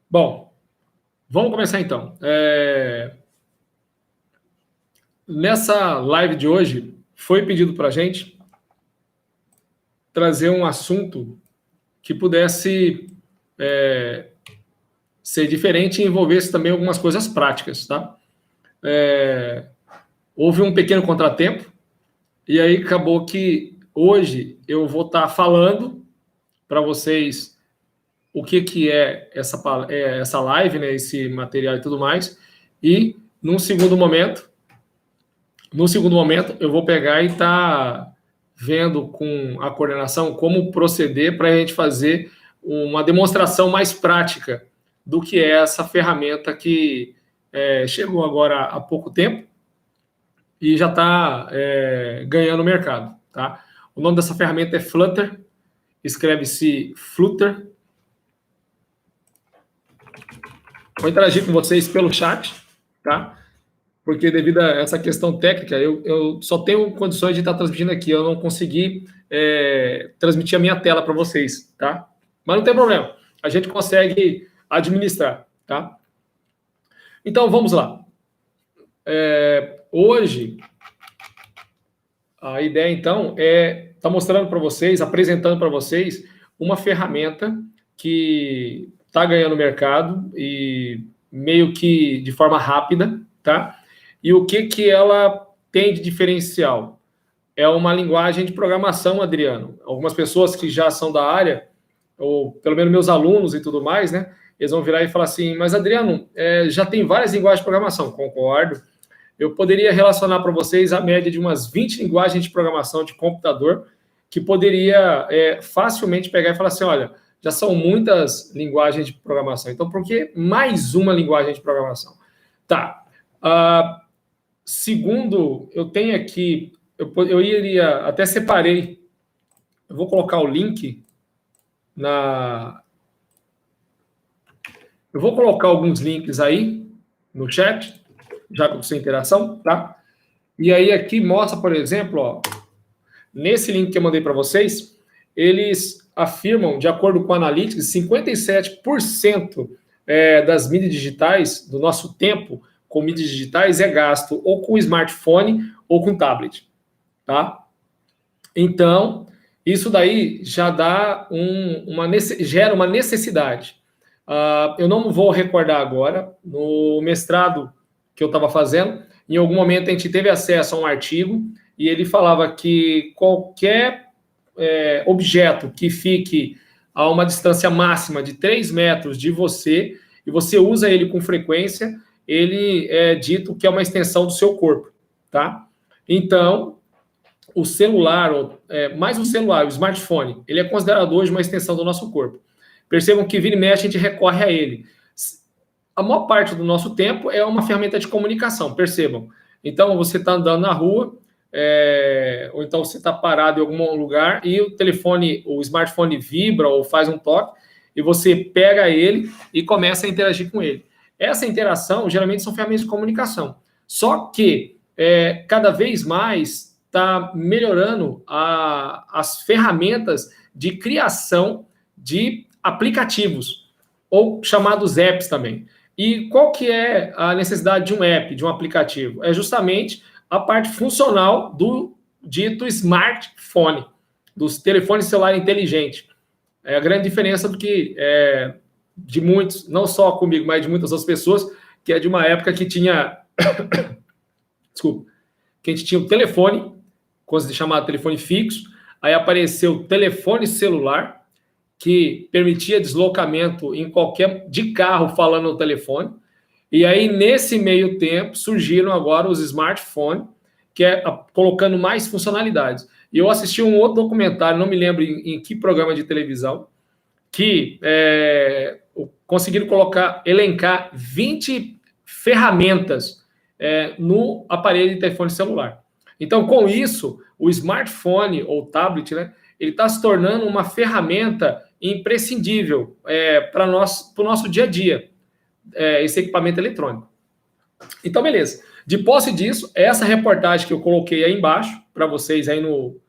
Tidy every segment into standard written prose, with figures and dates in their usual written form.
Bom, vamos começar então. Nessa live de hoje, foi pedido para a gente trazer um assunto que pudesse ser diferente e envolvesse também algumas coisas práticas, tá? Houve um pequeno contratempo e aí acabou que hoje eu vou estar falando para vocês o que é essa live, né, esse material e tudo mais, e num segundo momento eu vou pegar e estar vendo com a coordenação como proceder para a gente fazer uma demonstração mais prática do que é essa ferramenta que chegou agora há pouco tempo e já está ganhando mercado, tá? O nome dessa ferramenta é Flutter, escreve-se Flutter. Vou interagir com vocês pelo chat, tá? Porque devido a essa questão técnica, eu só tenho condições de estar transmitindo aqui, eu não consegui transmitir a minha tela para vocês, tá? Mas não tem problema, a gente consegue administrar, tá? Então, vamos lá. Hoje, a ideia, então, é estar mostrando para vocês, apresentando para vocês uma ferramenta que está ganhando mercado e meio que de forma rápida, tá? E o que ela tem de diferencial? É uma linguagem de programação, Adriano. Algumas pessoas que já são da área, ou pelo menos meus alunos e tudo mais, né? Eles vão virar e falar assim, mas Adriano, já tem várias linguagens de programação. Concordo. Eu poderia relacionar para vocês a média de umas 20 linguagens de programação de computador que poderia facilmente pegar e falar assim, olha, já são muitas linguagens de programação, então por que mais uma linguagem de programação? Tá. Segundo, eu tenho aqui, eu iria, até separei, eu vou colocar o link eu vou colocar alguns links aí no chat, já com sua interação, tá? E aí aqui mostra, por exemplo, ó, nesse link que eu mandei para vocês, eles afirmam, de acordo com a Analytics, 57% das mídias digitais, do nosso tempo com mídias digitais, é gasto ou com smartphone ou com tablet, tá? Então, isso daí já dá gera uma necessidade. Eu não vou recordar agora, no mestrado que eu estava fazendo, em algum momento a gente teve acesso a um artigo e ele falava que qualquer objeto que fique a uma distância máxima de 3 metros de você, e você usa ele com frequência, ele é dito que é uma extensão do seu corpo, tá? Então, o celular, mais o celular, o smartphone, ele é considerado hoje uma extensão do nosso corpo. Percebam que vira e mexe, a gente recorre a ele. A maior parte do nosso tempo é uma ferramenta de comunicação, percebam. Então, você está andando na rua, ou então você está parado em algum lugar e o smartphone vibra ou faz um toque e você pega ele e começa a interagir com ele. Essa interação, geralmente, são ferramentas de comunicação. Só que, cada vez mais, está melhorando as ferramentas de criação de aplicativos, ou chamados apps também. E qual que é a necessidade de um app, de um aplicativo? É justamente a parte funcional do dito smartphone, dos telefones celular inteligente. É a grande diferença do que de muitos, não só comigo, mas de muitas outras pessoas, que é de uma época que tinha... Desculpa. Que a gente tinha o telefone, coisa de chamar telefone fixo, aí apareceu o telefone celular, que permitia deslocamento de carro falando no telefone, e aí nesse meio tempo surgiram agora os smartphones, que colocando mais funcionalidades. E eu assisti um outro documentário, não me lembro em que programa de televisão, que conseguiram elencar 20 ferramentas no aparelho de telefone celular. Então, com isso, o smartphone ou tablet, né, ele está se tornando uma ferramenta imprescindível para o nosso dia a dia, esse equipamento eletrônico. Então, beleza. De posse disso, essa reportagem que eu coloquei aí embaixo, para vocês aí no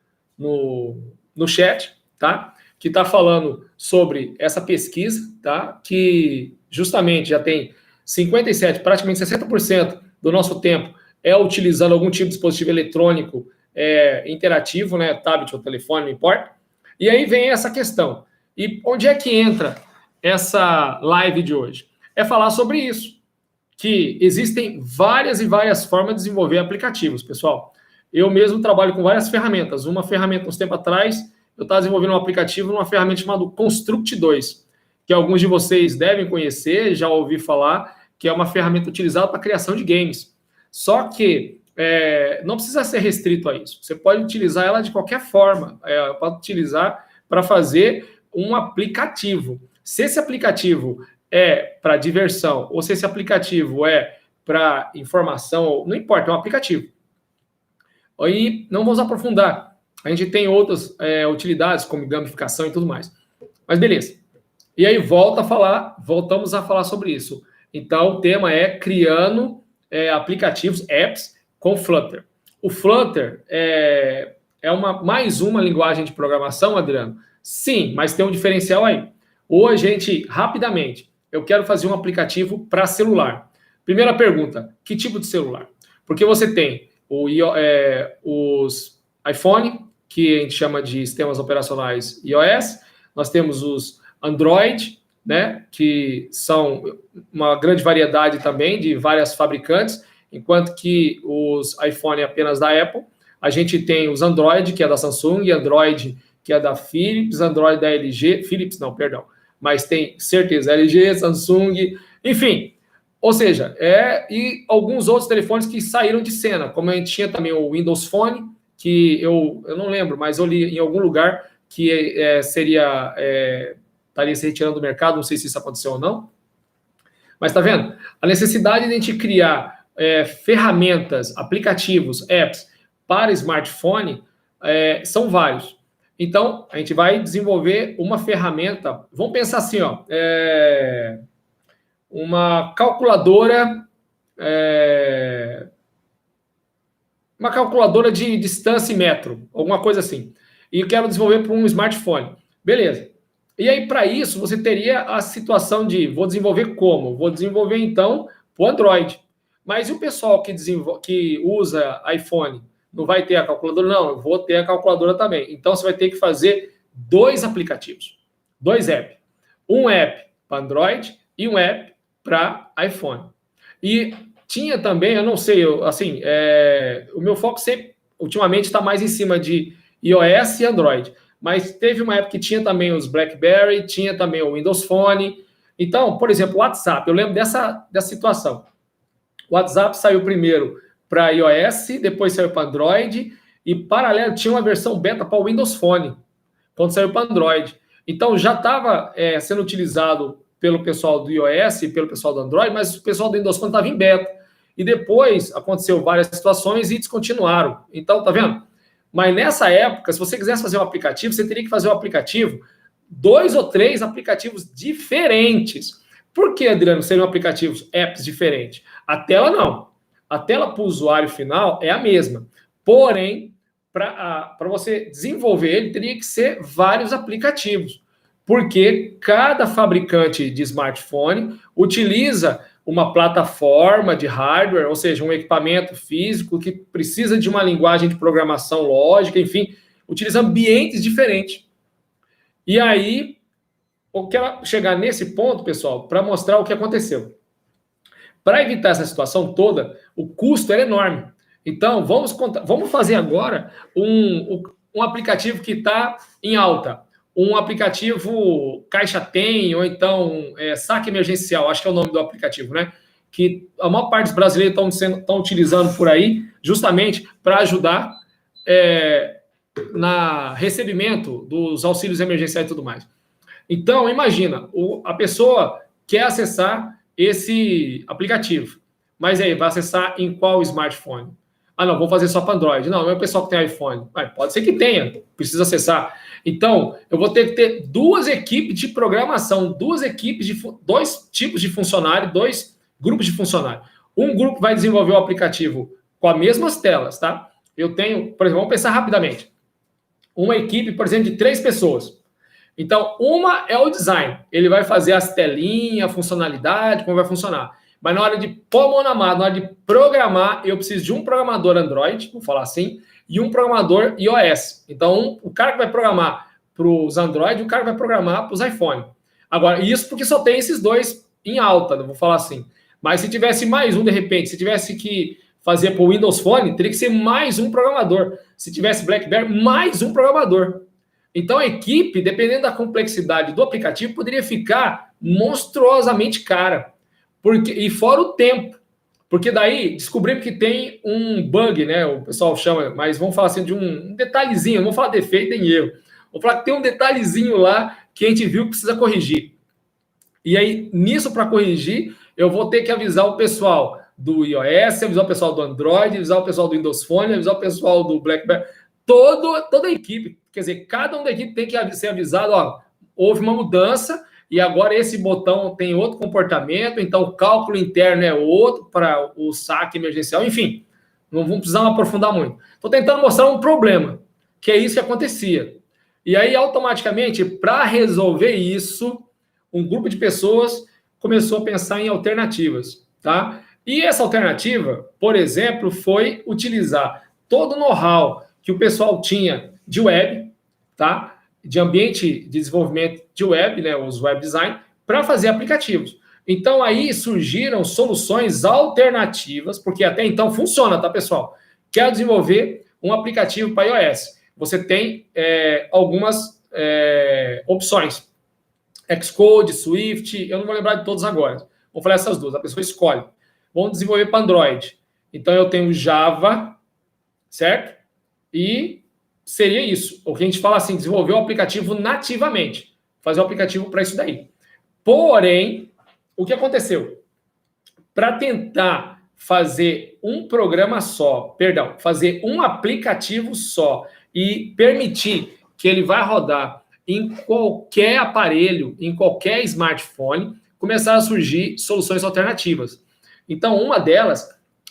chat, tá? Que está falando sobre essa pesquisa, tá? Que justamente já tem 57%, praticamente 60% do nosso tempo é utilizando algum tipo de dispositivo eletrônico interativo, né, tablet ou telefone, não importa. E aí vem essa questão. E onde é que entra essa live de hoje? É falar sobre isso, que existem várias e várias formas de desenvolver aplicativos, pessoal. Eu mesmo trabalho com várias ferramentas. Uma ferramenta, uns tempos atrás, eu estava desenvolvendo um aplicativo numa ferramenta chamada Construct 2, que alguns de vocês devem conhecer, já ouvi falar, que é uma ferramenta utilizada para a criação de games. Só que não precisa ser restrito a isso. Você pode utilizar ela de qualquer forma. Pode utilizar para fazer um aplicativo. Se esse aplicativo é para diversão, ou se esse aplicativo é para informação, não importa, é um aplicativo. Aí não vamos aprofundar. A gente tem outras utilidades, como gamificação e tudo mais. Mas beleza. E aí voltamos a falar sobre isso. Então, o tema é criando aplicativos, apps, com Flutter. O Flutter é mais uma linguagem de programação, Adriano? Sim, mas tem um diferencial aí. Hoje, rapidamente, eu quero fazer um aplicativo para celular. Primeira pergunta, que tipo de celular? Porque você tem os iPhone, que a gente chama de sistemas operacionais iOS, nós temos os Android, né, que são uma grande variedade também de várias fabricantes, enquanto que os iPhone é apenas da Apple. A gente tem os Android, que é da Samsung, Android, que é da Philips, Android da LG, Philips não, perdão, mas tem certeza, LG, Samsung, enfim. Ou seja, e alguns outros telefones que saíram de cena, como a gente tinha também o Windows Phone, que eu não lembro, mas eu li em algum lugar que estaria se retirando do mercado, não sei se isso aconteceu ou não. Mas tá vendo? A necessidade de a gente criar ferramentas, aplicativos, apps para smartphone são vários. Então, a gente vai desenvolver uma ferramenta, vamos pensar assim, ó, uma calculadora de distância e metro, alguma coisa assim. E eu quero desenvolver para um smartphone. Beleza. E aí, para isso, você teria a situação de, vou desenvolver como? Vou desenvolver, então, para o Android. Mas e o pessoal que usa iPhone? Não vai ter a calculadora? Não, eu vou ter a calculadora também. Então, você vai ter que fazer 2 aplicativos, 2 apps. Um app para Android e um app para iPhone. E tinha também, eu não sei, o meu foco sempre, ultimamente, está mais em cima de iOS e Android. Mas teve uma época que tinha também os BlackBerry, tinha também o Windows Phone. Então, por exemplo, o WhatsApp, eu lembro dessa situação. O WhatsApp saiu primeiro para iOS, depois saiu para Android, e paralelo tinha uma versão beta para o Windows Phone, quando saiu para Android. Então, já estava sendo utilizado pelo pessoal do iOS e pelo pessoal do Android, mas o pessoal do Windows Phone estava em beta. E depois aconteceu várias situações e descontinuaram. Então, tá vendo? Mas nessa época, se você quisesse fazer um aplicativo, você teria que fazer um aplicativo, 2 ou 3 aplicativos diferentes. Por que, Adriano, seriam aplicativos, apps diferentes? A tela não. A tela para o usuário final é a mesma. Porém, para você desenvolver ele, teria que ser vários aplicativos. Porque cada fabricante de smartphone utiliza uma plataforma de hardware, ou seja, um equipamento físico que precisa de uma linguagem de programação lógica, enfim, utiliza ambientes diferentes. E aí, eu quero chegar nesse ponto, pessoal, para mostrar o que aconteceu. Para evitar essa situação toda, o custo era enorme. Então, vamos fazer agora um aplicativo que está em alta. Um aplicativo Caixa Tem, ou então Saque Emergencial, acho que é o nome do aplicativo, né? Que a maior parte dos brasileiros estão utilizando por aí, justamente para ajudar no recebimento dos auxílios emergenciais e tudo mais. Então, imagina, a pessoa quer acessar esse aplicativo, mas aí, vai acessar em qual smartphone? Ah, não, vou fazer só para Android. Não é o pessoal que tem iPhone. Pode ser que tenha, precisa acessar. Então, eu vou ter que ter 2 equipes de programação, 2 tipos de funcionário, 2 grupos de funcionário. Um grupo vai desenvolver o aplicativo com as mesmas telas, tá? Eu tenho, por exemplo, vamos pensar rapidamente. Uma equipe, por exemplo, de 3 pessoas. Então, uma é o design. Ele vai fazer as telinhas, a funcionalidade, como vai funcionar. Mas na hora de pôr a mão na massa, na hora de programar, eu preciso de um programador Android, vou falar assim, e um programador iOS. Então, o cara que vai programar para os Android, o cara que vai programar para os iPhone. Agora, isso porque só tem esses dois em alta, vou falar assim. Mas se tivesse mais um, de repente, se tivesse que fazer para o Windows Phone, teria que ser mais um programador. Se tivesse BlackBerry, mais um programador. Então, a equipe, dependendo da complexidade do aplicativo, poderia ficar monstruosamente cara. E fora o tempo. Porque daí descobrimos que tem um bug, né? O pessoal chama, mas vamos falar assim de um detalhezinho, não vamos falar defeito nem erro. Vamos falar que tem um detalhezinho lá que a gente viu que precisa corrigir. E aí, nisso, para corrigir, eu vou ter que avisar o pessoal do iOS, avisar o pessoal do Android, avisar o pessoal do Windows Phone, avisar o pessoal do BlackBerry. Toda a equipe, quer dizer, cada um da equipe tem que ser avisado, ó, houve uma mudança e agora esse botão tem outro comportamento, então o cálculo interno é outro para o saque emergencial, enfim, não vamos precisar aprofundar muito. Estou tentando mostrar um problema, que é isso que acontecia. E aí, automaticamente, para resolver isso, um grupo de pessoas começou a pensar em alternativas, tá? E essa alternativa, por exemplo, foi utilizar todo o know-how que o pessoal tinha de web, tá? De ambiente de desenvolvimento de web, né? Os web design, para fazer aplicativos. Então, aí surgiram soluções alternativas, porque até então funciona, tá, pessoal? Quer desenvolver um aplicativo para iOS. Você tem algumas opções. Xcode, Swift, eu não vou lembrar de todos agora. Vou falar essas duas, a pessoa escolhe. Vamos desenvolver para Android. Então, eu tenho Java, certo? E seria isso. O que a gente fala assim, desenvolver o aplicativo nativamente. Fazer o aplicativo para isso daí. Porém, o que aconteceu? Para tentar fazer um programa só, fazer um aplicativo só e permitir que ele vai rodar em qualquer aparelho, em qualquer smartphone, começaram a surgir soluções alternativas. Então, uma delas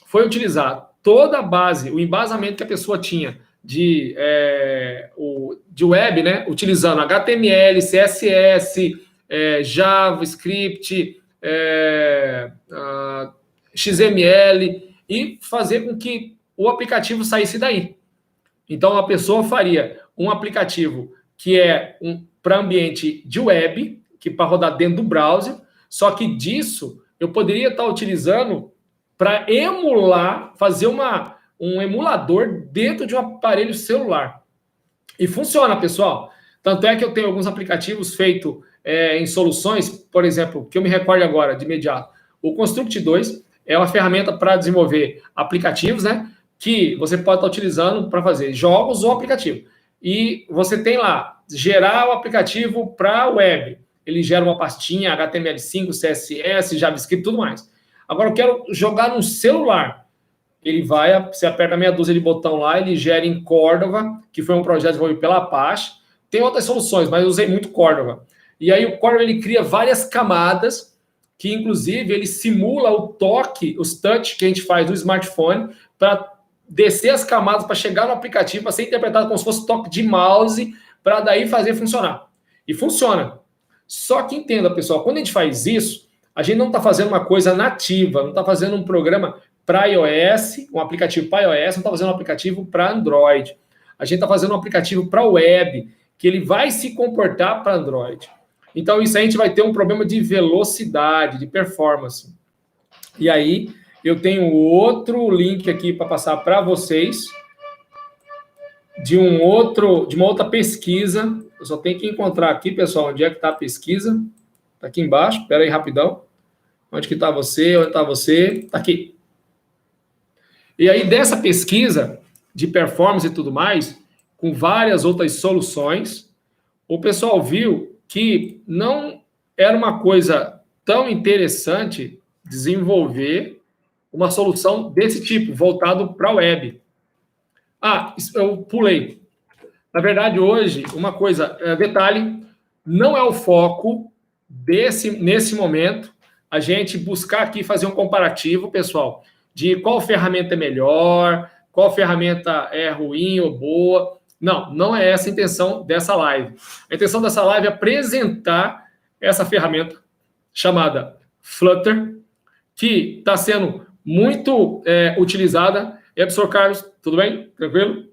foi utilizar toda a base, o embasamento que a pessoa tinha de web, né? Utilizando HTML, CSS, JavaScript, XML, e fazer com que o aplicativo saísse daí. Então, a pessoa faria um aplicativo que é para ambiente de web, que para rodar dentro do browser, só que disso eu poderia estar utilizando para emular, fazer um emulador dentro de um aparelho celular. E funciona, pessoal. Tanto é que eu tenho alguns aplicativos feitos em soluções, por exemplo, que eu me recordo agora, de imediato. O Construct 2 é uma ferramenta para desenvolver aplicativos, né? Que você pode estar utilizando para fazer jogos ou aplicativo. E você tem lá, gerar o aplicativo para web. Ele gera uma pastinha, HTML5, CSS, JavaScript, tudo mais. Agora eu quero jogar no celular. Ele vai, você aperta meia dúzia de botão lá, ele gera em Cordova, que foi um projeto desenvolvido pela Apache. Tem outras soluções, mas eu usei muito Cordova. E aí o Cordova, ele cria várias camadas, que inclusive ele simula o toque, os touch que a gente faz do smartphone, para descer as camadas, para chegar no aplicativo, para ser interpretado como se fosse toque de mouse, para daí fazer funcionar. E funciona. Só que entenda, pessoal, quando a gente faz isso, a gente não está fazendo uma coisa nativa, não está fazendo um programa para iOS, um aplicativo para iOS, não está fazendo um aplicativo para Android. A gente está fazendo um aplicativo para web, que ele vai se comportar para Android. Então, isso aí a gente vai ter um problema de velocidade, de performance. E aí, eu tenho outro link aqui para passar para vocês de uma outra pesquisa. Eu só tenho que encontrar aqui, pessoal, onde é que está a pesquisa. Está aqui embaixo. Espera aí, rapidão. Onde que está você? Onde está você? Está aqui. E aí, dessa pesquisa de performance e tudo mais, com várias outras soluções, o pessoal viu que não era uma coisa tão interessante desenvolver uma solução desse tipo, voltado para a web. Eu pulei. Na verdade, hoje, uma coisa, detalhe, não é o foco nesse momento, a gente buscar aqui fazer um comparativo, pessoal, de qual ferramenta é melhor, qual ferramenta é ruim ou boa. Não, não é essa a intenção dessa live. A intenção dessa live é apresentar essa ferramenta chamada Flutter, que está sendo muito utilizada. E aí, professor Carlos, tudo bem? Tranquilo?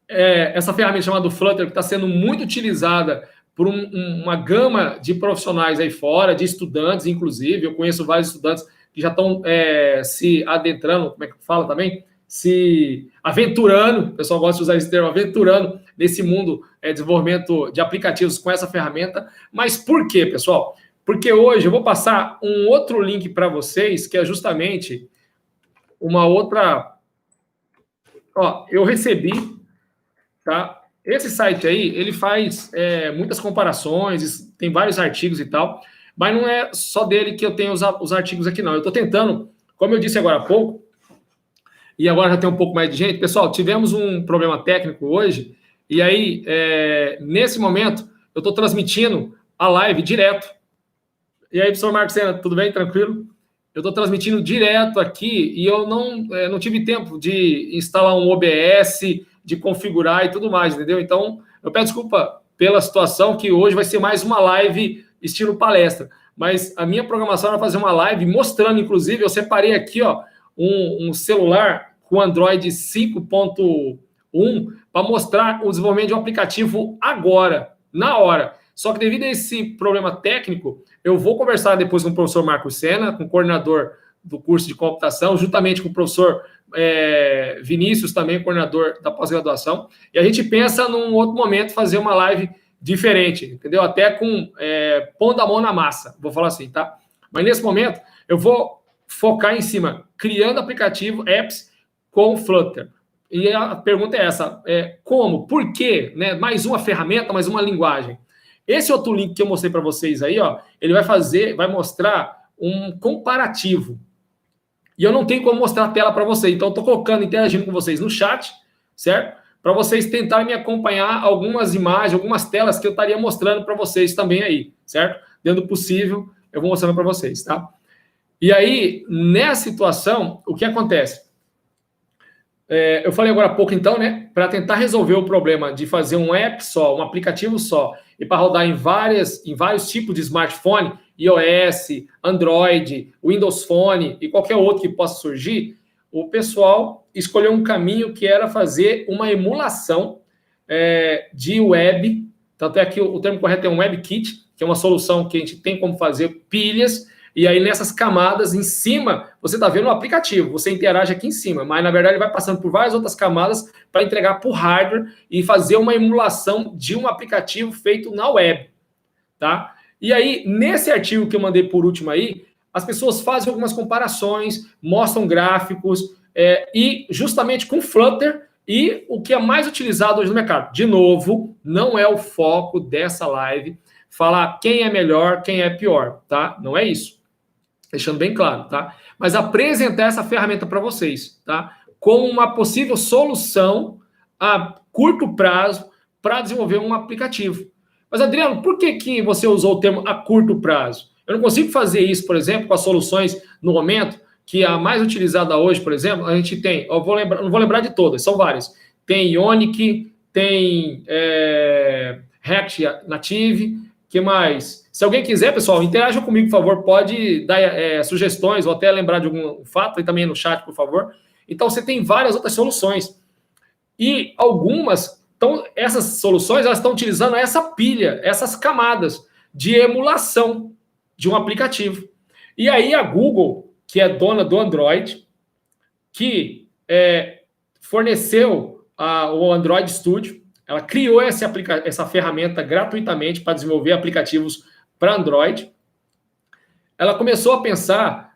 Essa ferramenta chamada Flutter, que está sendo muito utilizada por uma gama de profissionais aí fora, de estudantes, inclusive. Eu conheço vários estudantes que já estão se adentrando, como é que fala também? Se aventurando, o pessoal gosta de usar esse termo, aventurando nesse mundo de desenvolvimento de aplicativos com essa ferramenta. Mas por quê, pessoal? Porque hoje eu vou passar um outro link para vocês, que é justamente uma outra... Ó, eu recebi, tá? Esse site aí, ele faz muitas comparações, tem vários artigos e tal, mas não é só dele que eu tenho os artigos aqui, não. Eu estou tentando, como eu disse agora há pouco, e agora já tem um pouco mais de gente. Pessoal, tivemos um problema técnico hoje, e aí, nesse momento, eu estou transmitindo a live direto. E aí, professor Marcos Sena, tudo bem? Tranquilo? Eu estou transmitindo direto aqui e eu não tive tempo de instalar um OBS, de configurar e tudo mais, entendeu? Então, eu peço desculpa pela situação, que hoje vai ser mais uma live estilo palestra. Mas a minha programação era fazer uma live mostrando, inclusive, eu separei aqui, ó, um celular com Android 5.1 para mostrar o desenvolvimento de um aplicativo agora, na hora. Só que devido a esse problema técnico, eu vou conversar depois com o professor Marcos Sena, com o coordenador do curso de computação, juntamente com o professor Vinícius, também coordenador da pós-graduação, e a gente pensa num outro momento fazer uma live diferente, entendeu? Até com pondo a mão na massa, vou falar assim, tá? Mas nesse momento, eu vou focar em cima, criando aplicativo, apps com Flutter. E a pergunta é essa, como? Por quê? Né? Mais uma ferramenta, mais uma linguagem. Esse outro link que eu mostrei para vocês aí, ó, ele vai mostrar um comparativo. E eu não tenho como mostrar a tela para vocês, então eu estou colocando, interagindo com vocês no chat, certo? Para vocês tentarem me acompanhar algumas imagens, algumas telas que eu estaria mostrando para vocês também aí, certo? Dentro do possível, eu vou mostrando para vocês, tá? E aí, nessa situação, o que acontece? Eu falei agora há pouco, então, né? Para tentar resolver o problema de fazer um app só, um aplicativo só, e para rodar em vários tipos de smartphone, iOS, Android, Windows Phone e qualquer outro que possa surgir, o pessoal escolheu um caminho que era fazer uma emulação de web. Tanto é que o termo correto é um WebKit, que é uma solução que a gente tem como fazer pilhas. E aí, nessas camadas, em cima, você está vendo o aplicativo, você interage aqui em cima, mas, na verdade, ele vai passando por várias outras camadas para entregar para o hardware e fazer uma emulação de um aplicativo feito na web, tá? E aí, nesse artigo que eu mandei por último aí, as pessoas fazem algumas comparações, mostram gráficos, e justamente com Flutter e o que é mais utilizado hoje no mercado. De novo, não é o foco dessa live falar quem é melhor, quem é pior, tá? Não é isso. Deixando bem claro, tá? Mas apresentar essa ferramenta para vocês, tá? Como uma possível solução a curto prazo para desenvolver um aplicativo. Mas, Adriano, por que você usou o termo a curto prazo? Eu não consigo fazer isso, por exemplo, com as soluções no momento, que a mais utilizada hoje, por exemplo, a gente tem, não vou lembrar de todas, são várias. Tem Ionic, tem React Native, que mais? Se alguém quiser, pessoal, interajam comigo, por favor. Pode dar sugestões ou até lembrar de algum fato, e também no chat, por favor. Então, você tem várias outras soluções. E algumas, essas soluções, elas estão utilizando essa pilha, essas camadas de emulação de um aplicativo. E aí a Google, que é dona do Android, que forneceu o Android Studio, ela criou essa ferramenta gratuitamente para desenvolver aplicativos para Android. Ela começou a pensar,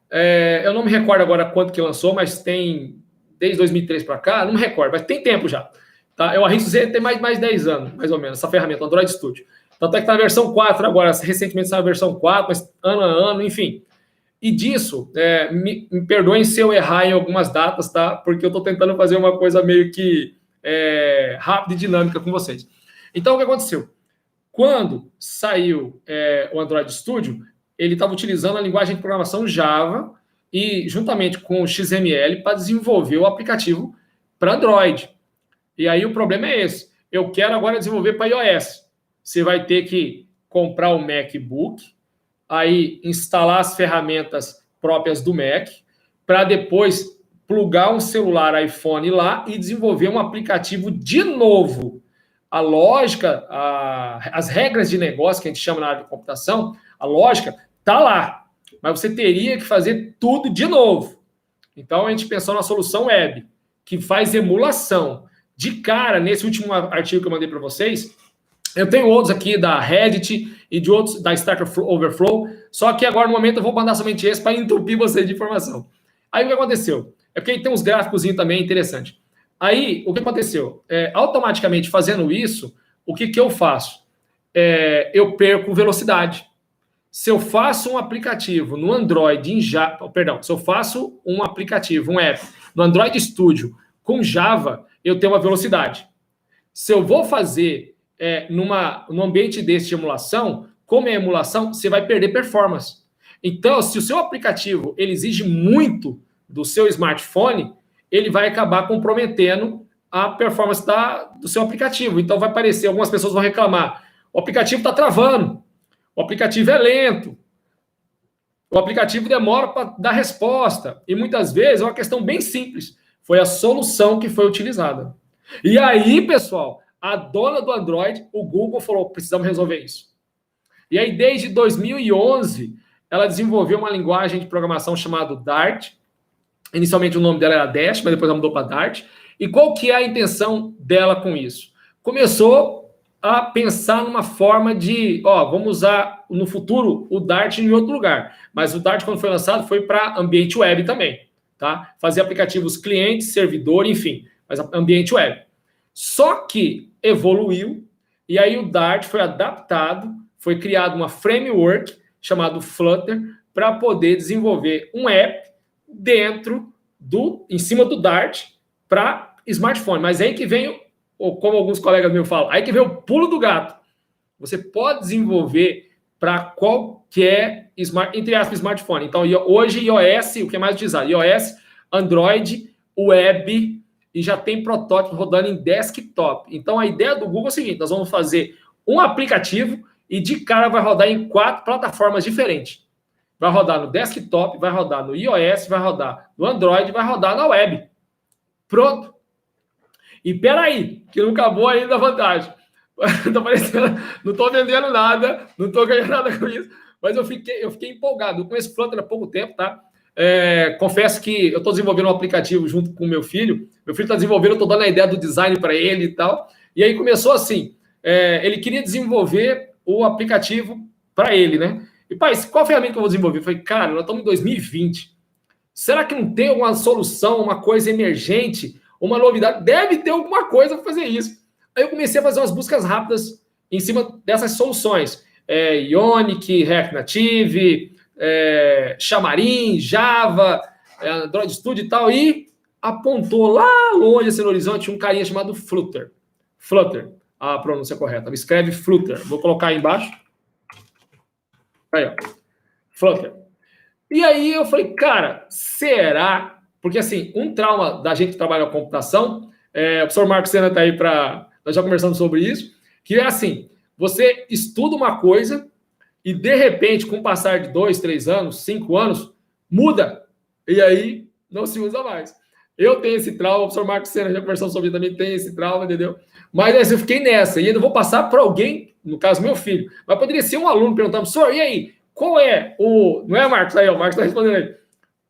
eu não me recordo agora quanto que lançou, mas tem desde 2003 para cá, não me recordo, mas tem tempo já. Tá? Eu arrisco dizer que tem mais de 10 anos, mais ou menos, essa ferramenta, Android Studio. Tanto é que está na versão 4 agora, recentemente está na versão 4, mas ano a ano, enfim. E disso, me perdoem se eu errar em algumas datas, tá? Porque eu estou tentando fazer uma coisa meio que rápida e dinâmica com vocês. Então, o que aconteceu? Quando saiu o Android Studio, ele estava utilizando a linguagem de programação Java e juntamente com o XML para desenvolver o aplicativo para Android. E aí o problema é esse. Eu quero agora desenvolver para iOS. Você vai ter que comprar o MacBook, aí instalar as ferramentas próprias do Mac, para depois plugar um celular iPhone lá e desenvolver um aplicativo de novo. A lógica, as regras de negócio que a gente chama na área de computação, a lógica está lá, mas você teria que fazer tudo de novo. Então a gente pensou na solução web, que faz emulação. De cara, nesse último artigo que eu mandei para vocês, eu tenho outros aqui da Reddit e de outros da Stack Overflow, só que agora no momento eu vou mandar somente esse para entupir vocês de informação. Aí o que aconteceu? É porque tem uns gráficos também interessantes. Aí, o que aconteceu? Automaticamente fazendo isso, o que eu faço? Eu perco velocidade. Se eu faço um aplicativo no Android, se eu faço um aplicativo, um app, no Android Studio com Java, eu tenho uma velocidade. Se eu vou fazer num ambiente desse de emulação, como é emulação, você vai perder performance. Então, se o seu aplicativo ele exige muito do seu smartphone, ele vai acabar comprometendo a performance do seu aplicativo. Então, vai parecer, algumas pessoas vão reclamar, o aplicativo está travando, o aplicativo é lento, o aplicativo demora para dar resposta. E muitas vezes é uma questão bem simples. Foi a solução que foi utilizada. E aí, pessoal, a dona do Android, o Google, falou, precisamos resolver isso. E aí, desde 2011, ela desenvolveu uma linguagem de programação chamada Dart. Inicialmente o nome dela era Dash, mas depois ela mudou para Dart. E qual que é a intenção dela com isso? Começou a pensar numa forma de, vamos usar no futuro o Dart em outro lugar. Mas o Dart, quando foi lançado, foi para ambiente web também, tá? Fazer aplicativos cliente, servidor, enfim, mas ambiente web. Só que evoluiu, e aí o Dart foi adaptado, foi criado uma framework chamado Flutter para poder desenvolver um app em cima do Dart para smartphone. Mas aí que vem, como alguns colegas meus falam, aí que vem o pulo do gato. Você pode desenvolver para qualquer, entre aspas, smartphone. Então, hoje, iOS, o que é mais utilizado? iOS, Android, web, e já tem protótipo rodando em desktop. Então, a ideia do Google é o seguinte, nós vamos fazer um aplicativo e de cara vai rodar em 4 plataformas diferentes. Vai rodar no desktop, vai rodar no iOS, vai rodar no Android, vai rodar na web. Pronto. E peraí, que não acabou ainda a vantagem. Não estou vendendo nada, não estou ganhando nada com isso, mas eu fiquei empolgado. Eu conheço Flutter há pouco tempo, tá? Confesso que eu estou desenvolvendo um aplicativo junto com o meu filho. Meu filho está desenvolvendo, eu estou dando a ideia do design para ele e tal. E aí começou assim, ele queria desenvolver o aplicativo para ele, né? E, pai, qual ferramenta que eu vou desenvolver? Eu falei, cara, nós estamos em 2020. Será que não tem alguma solução, uma coisa emergente, uma novidade? Deve ter alguma coisa para fazer isso. Aí eu comecei a fazer umas buscas rápidas em cima dessas soluções. Ionic, React Native, Xamarin, Java, Android Studio e tal. E apontou lá longe, assim, no horizonte, um carinha chamado Flutter. Flutter, a pronúncia correta. Escreve Flutter. Vou colocar aí embaixo. Aí, ó. Flutter. E aí eu falei, cara, será? Porque, assim, um trauma da gente que trabalha com computação, o professor Marcos Sena está aí para... Nós já conversamos sobre isso, que é assim, você estuda uma coisa e, de repente, com o passar de 2, 3 anos, 5 anos, muda. E aí não se usa mais. Eu tenho esse trauma, o professor Marcos Sena já conversou sobre isso também, tem esse trauma, entendeu? Mas assim, eu fiquei nessa, e ainda vou passar para alguém, no caso, meu filho, mas poderia ser um aluno perguntando, professor, e aí, qual é o... Não é, Marcos? Aí, o Marcos está respondendo aí.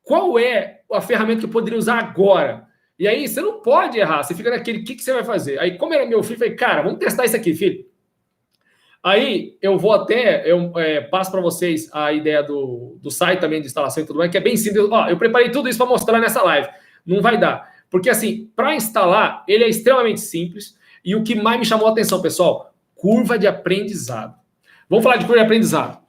Qual é a ferramenta que eu poderia usar agora? E aí, você não pode errar, você fica naquele, o que você vai fazer? Aí, como era meu filho, eu falei, cara, vamos testar isso aqui, filho. Aí, eu passo para vocês a ideia do site também de instalação e tudo mais, que é bem simples. Eu preparei tudo isso para mostrar nessa live. Não vai dar. Porque, assim, para instalar, ele é extremamente simples. E o que mais me chamou a atenção, pessoal, curva de aprendizado. Vamos falar de curva de aprendizado.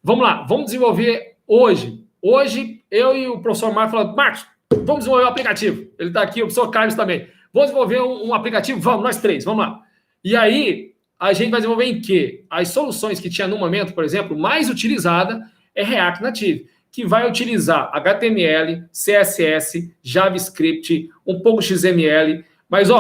Vamos lá, vamos desenvolver hoje. Hoje, eu e o professor Marcos falamos, Marcos, vamos desenvolver um aplicativo. Ele está aqui, o professor Carlos também. Vamos desenvolver um aplicativo? Vamos, nós 3, vamos lá. E aí, a gente vai desenvolver em quê? As soluções que tinha no momento, por exemplo, mais utilizada é React Native, que vai utilizar HTML, CSS, JavaScript, um pouco XML. Mas,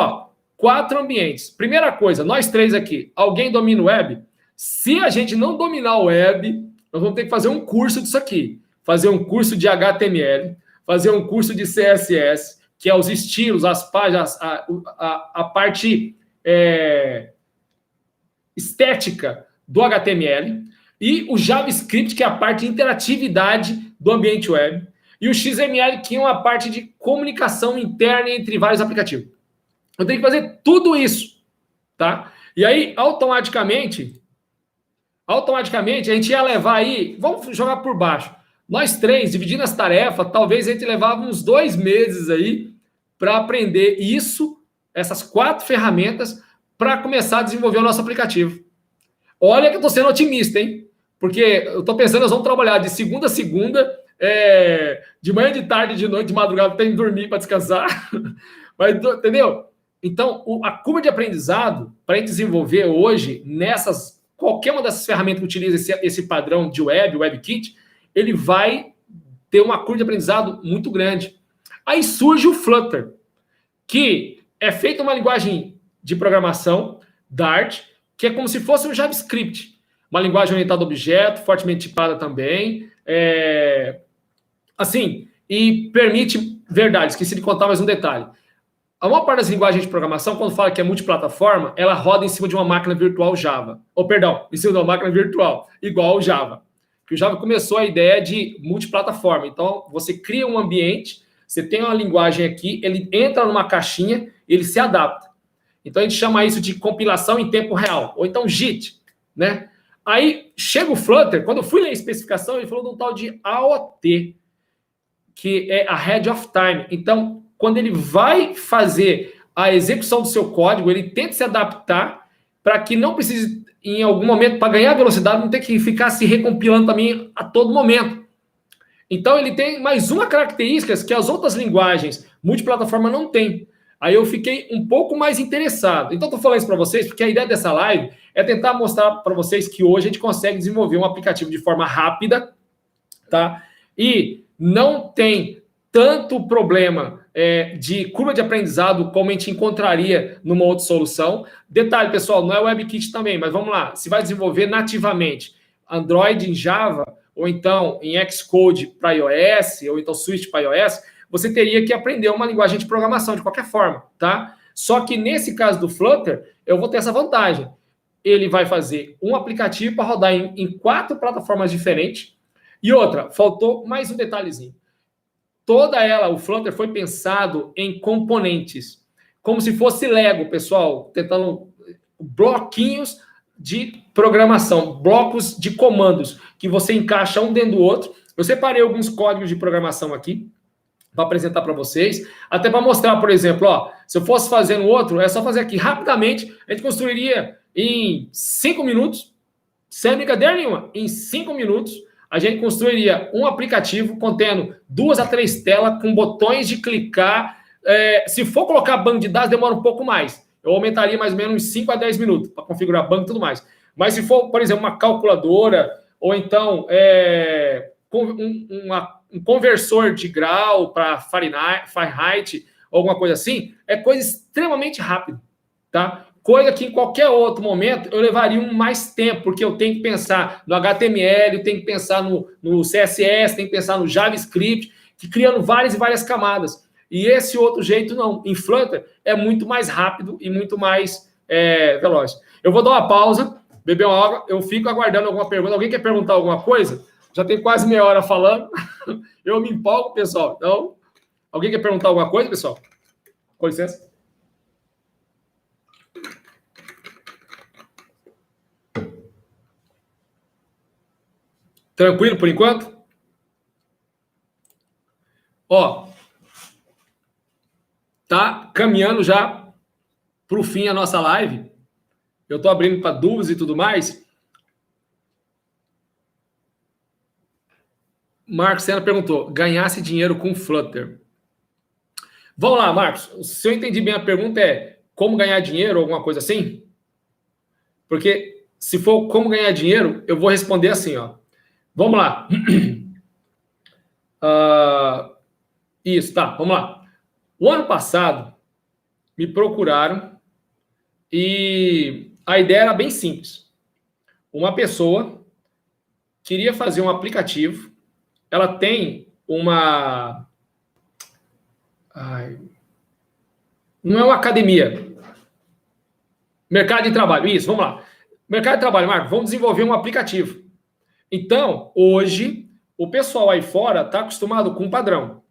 4 ambientes. Primeira coisa, nós 3 aqui, alguém domina o web? Se a gente não dominar o web, nós vamos ter que fazer um curso disso aqui. Fazer um curso de HTML, fazer um curso de CSS, que é os estilos, as páginas, a parte estética do HTML, e o JavaScript, que é a parte de interatividade do ambiente web, e o XML, que é uma parte de comunicação interna entre vários aplicativos. Eu tenho que fazer tudo isso, tá? E aí, automaticamente, a gente ia levar aí, vamos jogar por baixo. Nós 3, dividindo as tarefas, talvez a gente levava uns 2 meses aí para aprender isso, essas 4 ferramentas, para começar a desenvolver o nosso aplicativo. Olha que eu estou sendo otimista, hein? Porque eu estou pensando, nós vamos trabalhar de segunda a segunda, de manhã, de tarde, de noite, de madrugada, tem que dormir para descansar. Mas, entendeu? Então, a curva de aprendizado, para a gente desenvolver hoje, qualquer uma dessas ferramentas que utiliza esse padrão de WebKit, ele vai ter uma curva de aprendizado muito grande. Aí surge o Flutter, que é feita uma linguagem de programação, Dart, que é como se fosse um JavaScript. Uma linguagem orientada a objeto, fortemente tipada também. Assim, e permite, verdade, esqueci de contar mais um detalhe. A maior parte das linguagens de programação, quando fala que é multiplataforma, ela roda em cima de uma máquina virtual Java. Em cima de uma máquina virtual, igual ao Java. Porque o Java começou a ideia de multiplataforma. Então, você cria um ambiente, você tem uma linguagem aqui, ele entra numa caixinha, ele se adapta. Então, a gente chama isso de compilação em tempo real, ou então JIT, né? Aí, chega o Flutter, quando eu fui ler a especificação, ele falou de um tal de AOT, que é a Ahead of Time. Então, quando ele vai fazer a execução do seu código, ele tenta se adaptar para que não precise, em algum momento, para ganhar velocidade, não ter que ficar se recompilando também a todo momento. Então, ele tem mais uma característica que as outras linguagens multiplataforma não têm. Aí eu fiquei um pouco mais interessado. Então, estou falando isso para vocês, porque a ideia dessa live é tentar mostrar para vocês que hoje a gente consegue desenvolver um aplicativo de forma rápida, tá? E não tem tanto problema de curva de aprendizado como a gente encontraria numa outra solução. Detalhe, pessoal, não é WebKit também, mas vamos lá. Se vai desenvolver nativamente Android em Java, ou então em Xcode para iOS, ou então Swift para iOS, você teria que aprender uma linguagem de programação de qualquer forma, tá? Só que nesse caso do Flutter, eu vou ter essa vantagem. Ele vai fazer um aplicativo para rodar em 4 plataformas diferentes. E outra, faltou mais um detalhezinho. O Flutter foi pensado em componentes, como se fosse Lego, pessoal, tentando bloquinhos de programação, blocos de comandos, que você encaixa um dentro do outro. Eu separei alguns códigos de programação aqui, para apresentar para vocês, até para mostrar, por exemplo, se eu fosse fazer no outro, é só fazer aqui rapidamente, a gente construiria em 5 minutos, sem brincadeira nenhuma, em 5 minutos, a gente construiria um aplicativo contendo 2 a 3 telas com botões de clicar. Se for colocar banco de dados, demora um pouco mais. Eu aumentaria mais ou menos uns 5 a 10 minutos para configurar banco e tudo mais. Mas se for, por exemplo, uma calculadora, ou então um conversor de grau para Fahrenheit, alguma coisa assim, é coisa extremamente rápida, tá? Coisa que em qualquer outro momento eu levaria mais tempo, porque eu tenho que pensar no HTML, eu tenho que pensar no CSS, tenho que pensar no JavaScript, que criando várias e várias camadas. E esse outro jeito não. Em Flutter é muito mais rápido e muito mais veloz. Eu vou dar uma pausa, beber uma água, eu fico aguardando alguma pergunta. Alguém quer perguntar alguma coisa? Já tem quase meia hora falando. Eu me empolgo, pessoal. Então, alguém quer perguntar alguma coisa, pessoal? Com licença. Tranquilo por enquanto? Tá caminhando já para o fim a nossa live. Eu estou abrindo para dúvidas e tudo mais. Marcos Sena perguntou: ganhasse dinheiro com Flutter? Vamos lá, Marcos. Se eu entendi bem a pergunta é como ganhar dinheiro, alguma coisa assim? Porque se for como ganhar dinheiro, eu vou responder assim, Vamos lá. Isso, tá, vamos lá. O ano passado, me procuraram E a ideia era bem simples. Uma pessoa queria fazer um aplicativo, ela tem uma... não é uma academia. Mercado de trabalho, isso, vamos lá. Mercado de trabalho, Marco, vamos desenvolver um aplicativo. Então, hoje, o pessoal aí fora está acostumado com um padrão.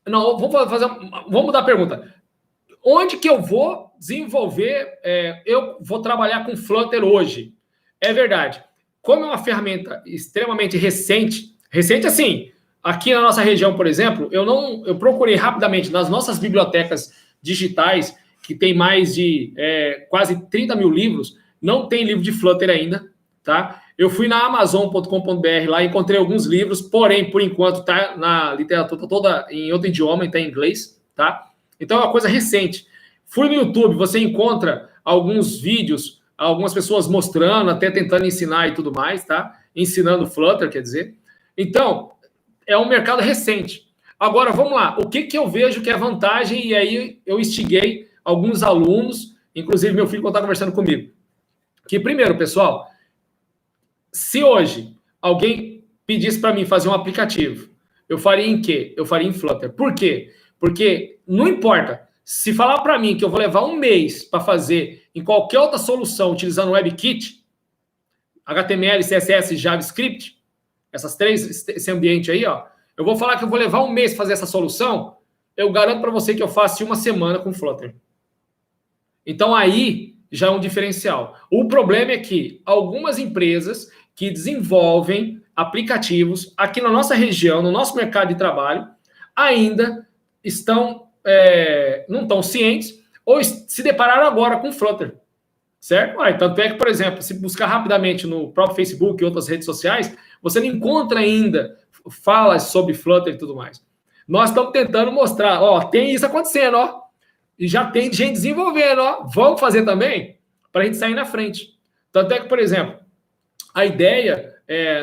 Não, vamos mudar a pergunta. Onde que eu vou desenvolver, eu vou trabalhar com Flutter hoje? É verdade. Como é uma ferramenta extremamente recente assim, aqui na nossa região, por exemplo, eu procurei rapidamente nas nossas bibliotecas digitais, que tem mais de quase 30 mil livros, não tem livro de Flutter ainda, tá? Eu fui na Amazon.com.br lá, encontrei alguns livros, porém, por enquanto, tá na literatura toda em outro idioma, está em inglês, tá? Então é uma coisa recente. Fui no YouTube, você encontra alguns vídeos, algumas pessoas mostrando, até tentando ensinar e tudo mais, tá? Ensinando Flutter, quer dizer. Então, é um mercado recente. Agora, vamos lá. O que eu vejo que é vantagem? E aí eu instiguei alguns alunos, inclusive meu filho, quando está conversando comigo. Que, primeiro, pessoal, se hoje alguém pedisse para mim fazer um aplicativo, eu faria em quê? Eu faria em Flutter. Por quê? Porque não importa. Se falar para mim que eu vou levar um mês para fazer em qualquer outra solução utilizando o WebKit, HTML, CSS, JavaScript, esse ambiente aí, ó, eu vou falar que eu vou levar um mês para fazer essa solução, eu garanto para você que eu faço em uma semana com Flutter. Então aí já é um diferencial. O problema é que algumas empresas que desenvolvem aplicativos aqui na nossa região, no nosso mercado de trabalho, ainda não estão cientes ou se depararam agora com Flutter, certo? Tanto é que, por exemplo, se buscar rapidamente no próprio Facebook e outras redes sociais, você não encontra ainda falas sobre Flutter e tudo mais. Nós estamos tentando mostrar, tem isso acontecendo, e já tem gente desenvolvendo, vamos fazer também para a gente sair na frente. Tanto é que, por exemplo, a ideia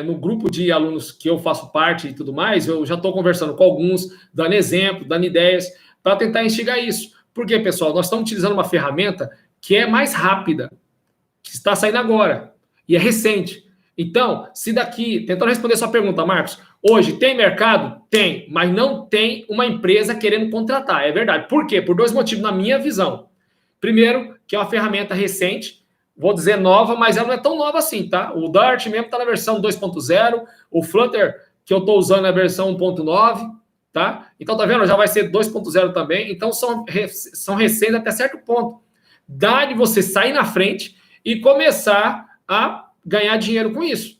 no grupo de alunos que eu faço parte e tudo mais, eu já estou conversando com alguns, dando exemplo, dando ideias, para tentar instigar isso. Porque, pessoal, nós estamos utilizando uma ferramenta que é mais rápida, que está saindo agora, e é recente. Então, se daqui, tentando responder sua pergunta, Marcos, hoje tem mercado? Tem, mas não tem uma empresa querendo contratar, é verdade. Por quê? Por dois motivos, na minha visão. Primeiro, que é uma ferramenta recente, vou dizer nova, mas ela não é tão nova assim, tá? O Dart mesmo está na versão 2.0, o Flutter que eu estou usando é a versão 1.9, tá? Então, tá vendo? Já vai ser 2.0 também. Então, são recentes até certo ponto. Dá de você sair na frente e começar a ganhar dinheiro com isso.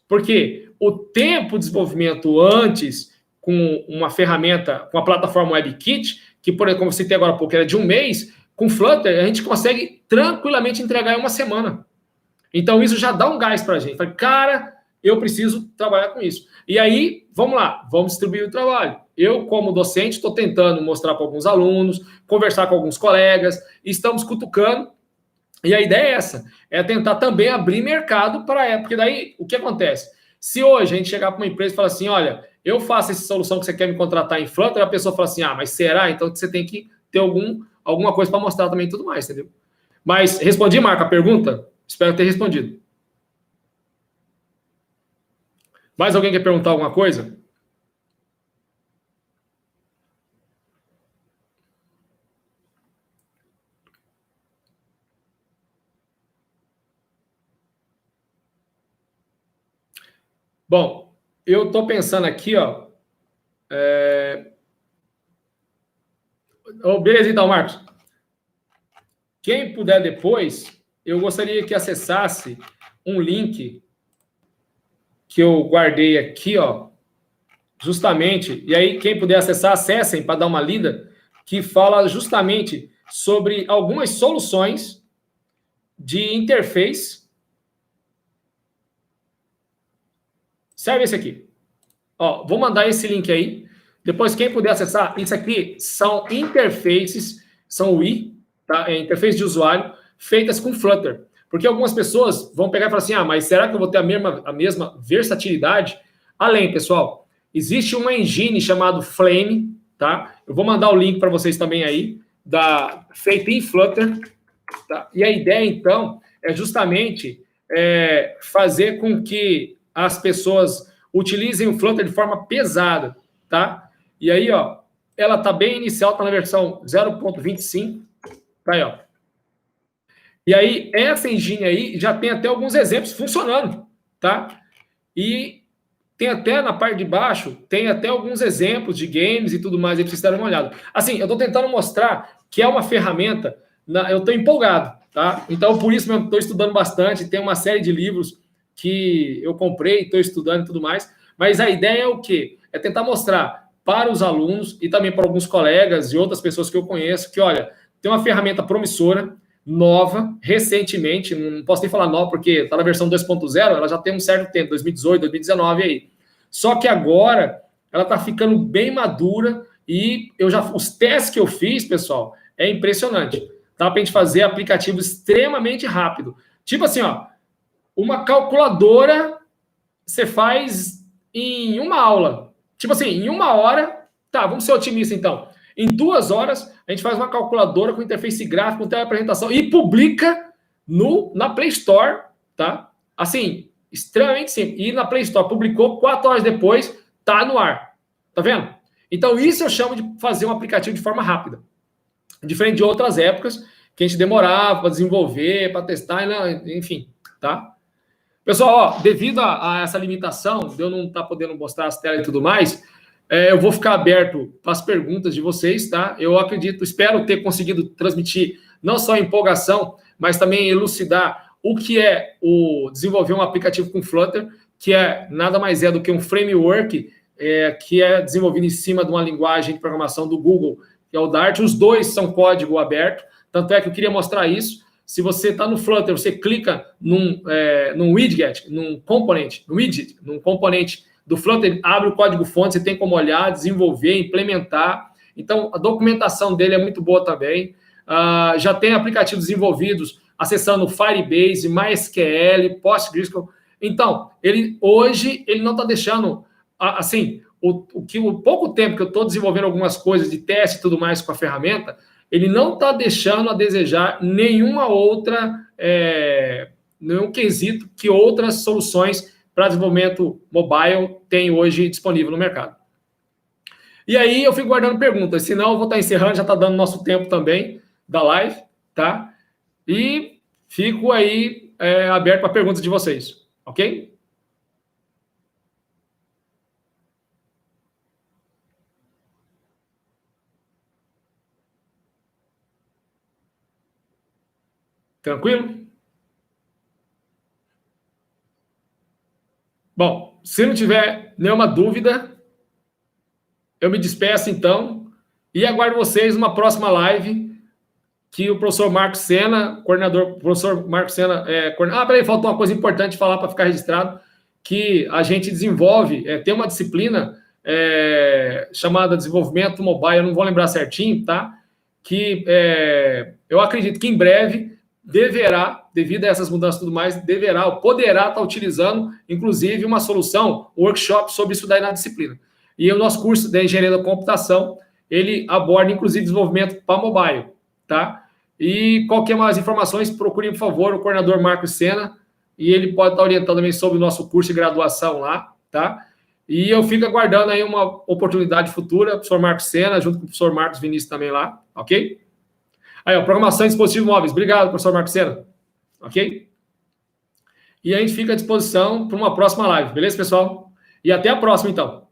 Porque o tempo de desenvolvimento antes, com uma ferramenta, com a plataforma WebKit, que, por exemplo, como eu citei agora há pouco, era de um mês, com Flutter, a gente consegue tranquilamente entregar em uma semana. Então, isso já dá um gás para a gente. Fala, cara, eu preciso trabalhar com isso. E aí, vamos lá, vamos distribuir o trabalho. Eu, como docente, estou tentando mostrar para alguns alunos, conversar com alguns colegas, estamos cutucando. E a ideia é essa, é tentar também abrir mercado para ela. Porque daí, o que acontece? Se hoje a gente chegar para uma empresa e falar assim, olha, eu faço essa solução que você quer me contratar em Flutter, a pessoa fala assim, mas será? Então você tem que ter alguma coisa para mostrar também e tudo mais, entendeu? Mas respondi, Marco, a pergunta? Espero ter respondido. Mais alguém quer perguntar alguma coisa? Bom, eu estou pensando aqui, beleza, então, Marcos. Quem puder depois, eu gostaria que acessasse um link que eu guardei aqui, justamente, e aí quem puder acessar, acessem para dar uma lida, que fala justamente sobre algumas soluções de interface. Serve esse aqui. Vou mandar esse link aí. Depois, quem puder acessar, isso aqui são interfaces, são UI, tá? Interface de usuário, feitas com Flutter. Porque algumas pessoas vão pegar e falar assim, mas será que eu vou ter a mesma versatilidade? Além, pessoal, existe uma engine chamada Flame, tá? Eu vou mandar o link para vocês também aí, feita em Flutter, Tá? E a ideia, então, é justamente fazer com que as pessoas utilizem o Flutter de forma pesada, tá? E aí, ó, ela tá bem inicial, tá na versão 0.25, tá aí, ó. E aí, essa engine aí já tem até alguns exemplos funcionando, tá? E tem até na parte de baixo, tem até alguns exemplos de games e tudo mais, aí pra vocês darem uma olhada. Assim, eu tô tentando mostrar que é uma ferramenta, eu tô empolgado, tá? Então, por isso mesmo, tô estudando bastante, tem uma série de livros que eu comprei, estou estudando e tudo mais, mas a ideia é o quê? É tentar mostrar para os alunos e também para alguns colegas e outras pessoas que eu conheço que, olha, tem uma ferramenta promissora, nova, recentemente, não posso nem falar nova porque está na versão 2.0, ela já tem um certo tempo, 2018, 2019 aí. Só que agora ela está ficando bem madura e os testes que eu fiz, pessoal, é impressionante. Dá para a gente fazer aplicativo extremamente rápido. Tipo assim, ó, uma calculadora você faz em uma aula. Tipo assim, em uma hora, tá, vamos ser otimistas então. Em 2 horas, a gente faz uma calculadora com interface gráfica, com teleapresentação e publica na Play Store, tá? Assim, extremamente simples. E na Play Store publicou, 4 horas depois, tá no ar. Tá vendo? Então, isso eu chamo de fazer um aplicativo de forma rápida. Diferente de outras épocas, que a gente demorava para desenvolver, para testar, enfim, tá? Pessoal, ó, devido a essa limitação, de eu não estar podendo mostrar as telas e tudo mais, eu vou ficar aberto para as perguntas de vocês, tá? Eu acredito, espero ter conseguido transmitir não só a empolgação, mas também elucidar o que é desenvolver um aplicativo com Flutter, que nada mais é do que um framework que é desenvolvido em cima de uma linguagem de programação do Google, que é o Dart. Os dois são código aberto, tanto é que eu queria mostrar isso. Se você está no Flutter, você clica num widget, num componente do Flutter, abre o código-fonte, você tem como olhar, desenvolver, implementar. Então, a documentação dele é muito boa também. Já tem aplicativos desenvolvidos acessando Firebase, MySQL, PostgreSQL. Então, hoje ele não está deixando, assim, o pouco tempo que eu estou desenvolvendo algumas coisas de teste e tudo mais com a ferramenta, ele não está deixando a desejar nenhum quesito que outras soluções para desenvolvimento mobile tem hoje disponível no mercado. E aí eu fico guardando perguntas, senão eu vou estar encerrando, já está dando nosso tempo também da live, tá? E fico aí aberto para perguntas de vocês, ok? Tranquilo? Bom, se não tiver nenhuma dúvida, eu me despeço então e aguardo vocês numa próxima live que o professor Marcos Sena, professor Marcos Sena... peraí, faltou uma coisa importante falar para ficar registrado, que a gente desenvolve, tem uma disciplina chamada Desenvolvimento Mobile, eu não vou lembrar certinho, tá? Que eu acredito que em breve deverá, devido a essas mudanças e tudo mais, poderá estar utilizando, inclusive, uma solução, um workshop sobre isso daí na disciplina. E o nosso curso de Engenharia da Computação, ele aborda, inclusive, desenvolvimento para mobile, tá? E qualquer mais informações, procurem, por favor, o coordenador Marcos Sena, e ele pode estar orientando também sobre o nosso curso de graduação lá, tá? E eu fico aguardando aí uma oportunidade futura, professor Marcos Sena, junto com o professor Marcos Vinícius também lá, ok? Aí, ó, programação em dispositivos móveis. Obrigado, professor Marcos Sena. Ok? E a gente fica à disposição para uma próxima live. Beleza, pessoal? E até a próxima, então.